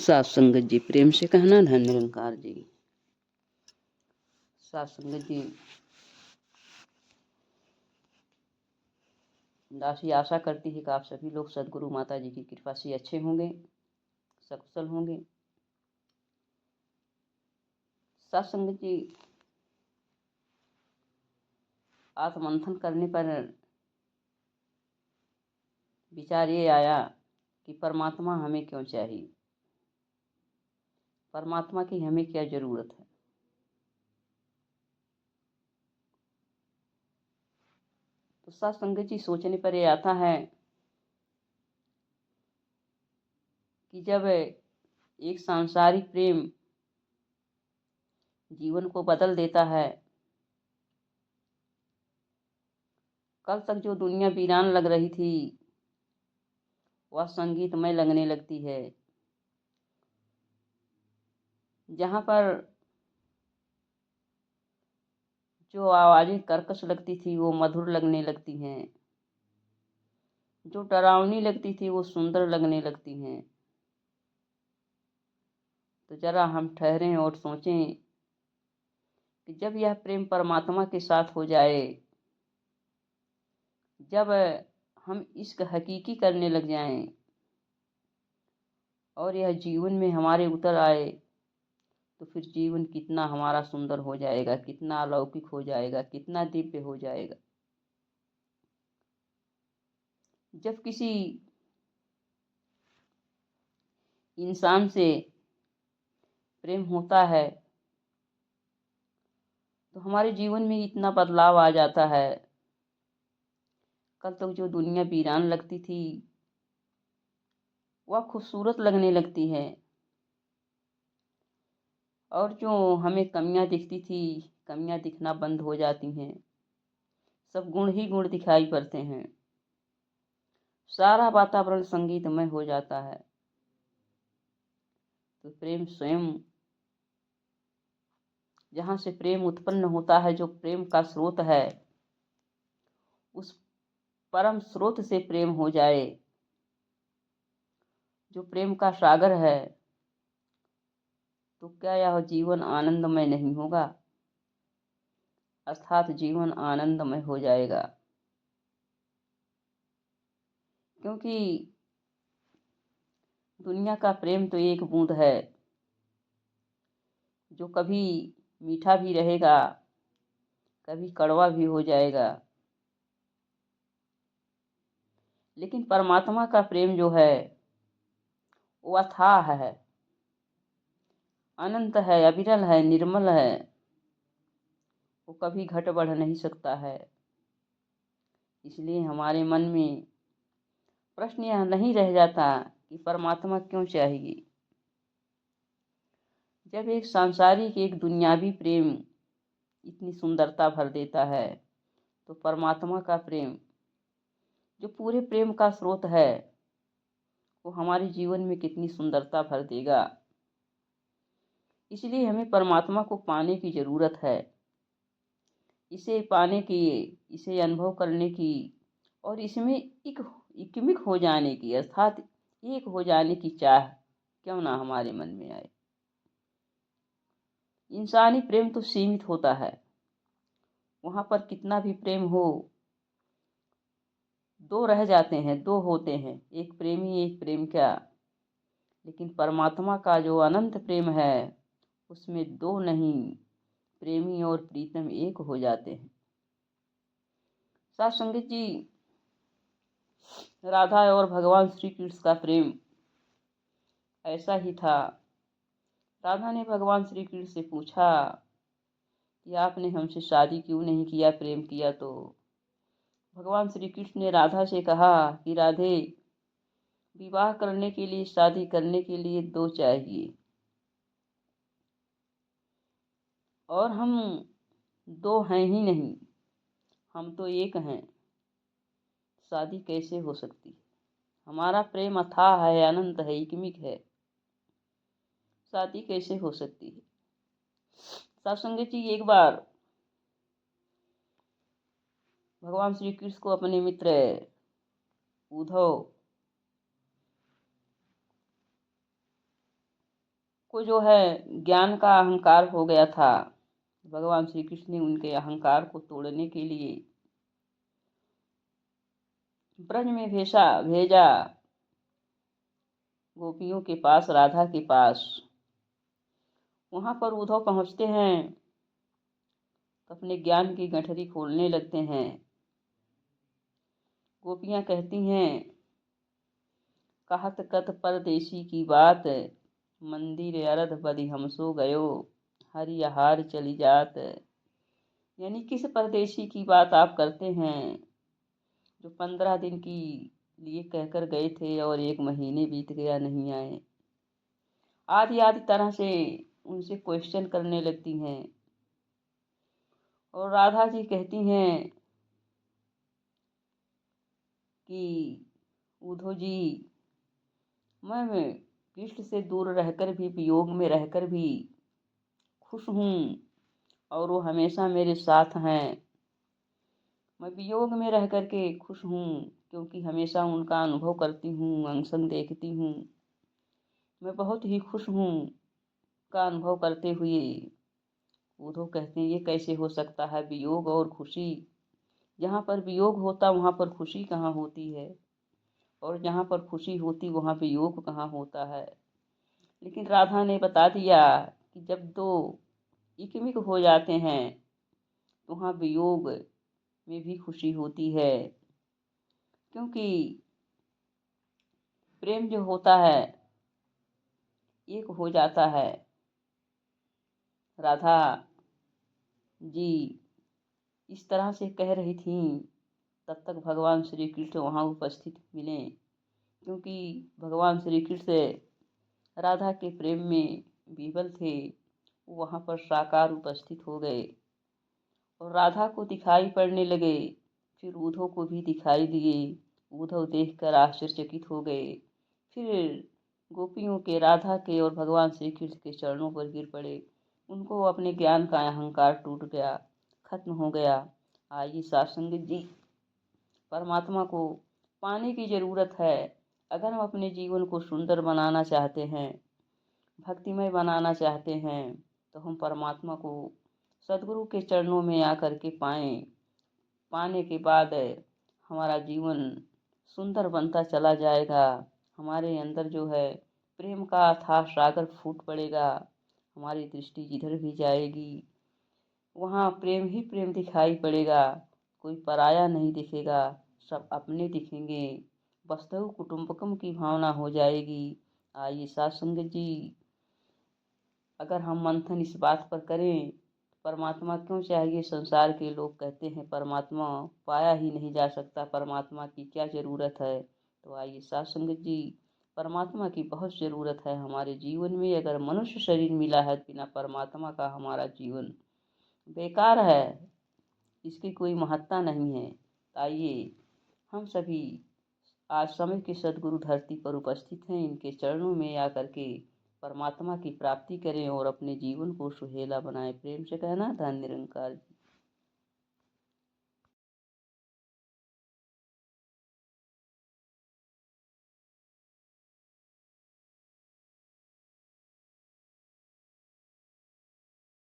सात संगत जी, प्रेम से कहना धन निरंकार जी। सात संगत जी, दासी आशा करती है कि आप सभी लोग सदगुरु माता जी की कृपा से अच्छे होंगे, सकुशल होंगे। सात संगत जी, आत्ममंथन करने पर विचार ये आया कि परमात्मा हमें क्यों चाहिए, परमात्मा की हमें क्या जरूरत है। तो सात संगत जी, सोचने पर ये आता है कि जब एक सांसारिक प्रेम जीवन को बदल देता है, कल तक जो दुनिया वीरान लग रही थी वह संगीतमय लगने लगती है। जहाँ पर जो आवाज़ें कर्कश लगती थी वो मधुर लगने लगती हैं, जो डरावनी लगती थी वो सुंदर लगने लगती हैं। तो जरा हम ठहरें और सोचें कि जब यह प्रेम परमात्मा के साथ हो जाए, जब हम इश्क हकीकी करने लग जाएं और यह जीवन में हमारे उतर आए, तो फिर जीवन कितना हमारा सुंदर हो जाएगा, कितना अलौकिक हो जाएगा, कितना दिव्य हो जाएगा। जब किसी इंसान से प्रेम होता है तो हमारे जीवन में इतना बदलाव आ जाता है। कल तक जो दुनिया वीरान लगती थी वह खूबसूरत लगने लगती है, और जो हमें कमियां दिखती थी, कमियां दिखना बंद हो जाती हैं। सब गुण ही गुण दिखाई पड़ते हैं। सारा वातावरण संगीतमय हो जाता है। तो प्रेम स्वयं, जहाँ से प्रेम उत्पन्न होता है, जो प्रेम का स्रोत है, उस परम स्रोत से प्रेम हो जाए, जो प्रेम का सागर है, तो क्या यह जीवन आनंदमय नहीं होगा? अर्थात जीवन आनंदमय हो जाएगा। क्योंकि दुनिया का प्रेम तो एक बूंद है, जो कभी मीठा भी रहेगा, कभी कड़वा भी हो जाएगा। लेकिन परमात्मा का प्रेम जो है वो अथाह है, अनंत है, अविरल है, निर्मल है। वो कभी घट बढ़ नहीं सकता है। इसलिए हमारे मन में प्रश्न यह नहीं रह जाता कि परमात्मा क्यों चाहिए। जब एक सांसारिक, एक दुनियावी प्रेम इतनी सुंदरता भर देता है, तो परमात्मा का प्रेम, जो पूरे प्रेम का स्रोत है, वो हमारे जीवन में कितनी सुंदरता भर देगा। इसलिए हमें परमात्मा को पाने की जरूरत है। इसे पाने की, इसे अनुभव करने की, और इसमें एकमिक हो जाने की, अर्थात एक हो जाने की चाह क्यों ना हमारे मन में आए। इंसानी प्रेम तो सीमित होता है। वहां पर कितना भी प्रेम हो, दो रह जाते हैं, दो होते हैं, एक प्रेमी एक प्रेम क्या। लेकिन परमात्मा का जो अनंत प्रेम है, उसमें दो नहीं, प्रेमी और प्रीतम एक हो जाते हैं। साथ संगत जी, राधा और भगवान श्री कृष्ण का प्रेम ऐसा ही था। राधा ने भगवान श्री कृष्ण से पूछा कि आपने हमसे शादी क्यों नहीं किया, प्रेम किया तो। भगवान श्री कृष्ण ने राधा से कहा कि राधे, विवाह करने के लिए, शादी करने के लिए दो चाहिए, और हम दो हैं ही नहीं, हम तो एक हैं। शादी कैसे हो सकती है? हमारा प्रेम अथाह है, अनंत है, एकमिक है। शादी कैसे हो सकती है? सत्संग जी, एक बार भगवान श्री कृष्ण को अपने मित्र उद्धव को जो है ज्ञान का अहंकार हो गया था। भगवान श्री कृष्ण ने उनके अहंकार को तोड़ने के लिए ब्रज में भेजा गोपियों के पास, राधा के पास। वहां पर उद्धव पहुंचते हैं तो अपने ज्ञान की गठरी खोलने लगते हैं। गोपियां कहती हैं, कहत कत परदेसी की बात, मंदिर अरध बदि हम सो गयो, हरि आहार चली जात। यानी किस परदेसी की बात आप करते हैं, जो 15 दिन की लिए कहकर गए थे और 1 महीने बीत गया, नहीं आए। आदि आदि तरह से उनसे क्वेश्चन करने लगती हैं। और राधा जी कहती हैं कि उद्धव जी, मैं कृष्ण से दूर रहकर भी, वियोग में रहकर भी खुश हूँ और वो हमेशा मेरे साथ हैं। मैं वियोग में रह करके खुश हूँ क्योंकि हमेशा उनका अनुभव करती हूँ, अनशन देखती हूँ। मैं बहुत ही खुश हूँ का अनुभव करते हुए। उद्धव कहते हैं, ये कैसे हो सकता है, वियोग और खुशी? जहाँ पर वियोग होता वहाँ पर खुशी कहाँ होती है, और जहाँ पर खुशी होती वहाँ वियोग कहाँ होता है। लेकिन राधा ने बता दिया कि जब 2 इकमिक हो जाते हैं तो वहाँ वियोग में भी खुशी होती है, क्योंकि प्रेम जो होता है एक हो जाता है। राधा जी इस तरह से कह रही थीं, तब तक भगवान श्री कृष्ण वहाँ उपस्थित मिले, क्योंकि भगवान श्री कृष्ण राधा के प्रेम में विह्वल थे। वहाँ पर साकार उपस्थित हो गए और राधा को दिखाई पड़ने लगे। फिर उद्धव को भी दिखाई दिए। उद्धव देखकर आश्चर्यचकित हो गए। फिर गोपियों के, राधा के और भगवान श्री कृष्ण के चरणों पर गिर पड़े। उनको अपने ज्ञान का अहंकार टूट गया, खत्म हो गया। आइए सत्संग जी, परमात्मा को पाने की जरूरत है। अगर हम अपने जीवन को सुंदर बनाना चाहते हैं, भक्तिमय बनाना चाहते हैं, तो हम परमात्मा को सदगुरु के चरणों में आकर के पाएं। पाने के बाद हमारा जीवन सुंदर बनता चला जाएगा। हमारे अंदर जो है प्रेम का अथाह सागर फूट पड़ेगा। हमारी दृष्टि जिधर भी जाएगी वहाँ प्रेम ही प्रेम दिखाई पड़ेगा। कोई पराया नहीं दिखेगा, सब अपने दिखेंगे। वसुधैव कुटुंबकम की भावना हो जाएगी। आइए साथ संगत जी, अगर हम मंथन इस बात पर करें, परमात्मा क्यों चाहिए? संसार के लोग कहते हैं परमात्मा पाया ही नहीं जा सकता, परमात्मा की क्या ज़रूरत है? तो आइए साथ संगत जी, परमात्मा की बहुत ज़रूरत है हमारे जीवन में। अगर मनुष्य शरीर मिला है, बिना परमात्मा का हमारा जीवन बेकार है, इसकी कोई महत्ता नहीं है। आइए हम सभी आज समय के सदगुरु धरती पर उपस्थित हैं, इनके चरणों में आकर के परमात्मा की प्राप्ति करें और अपने जीवन को सुहेला बनाएं। प्रेम से कहना, धन निरंकार।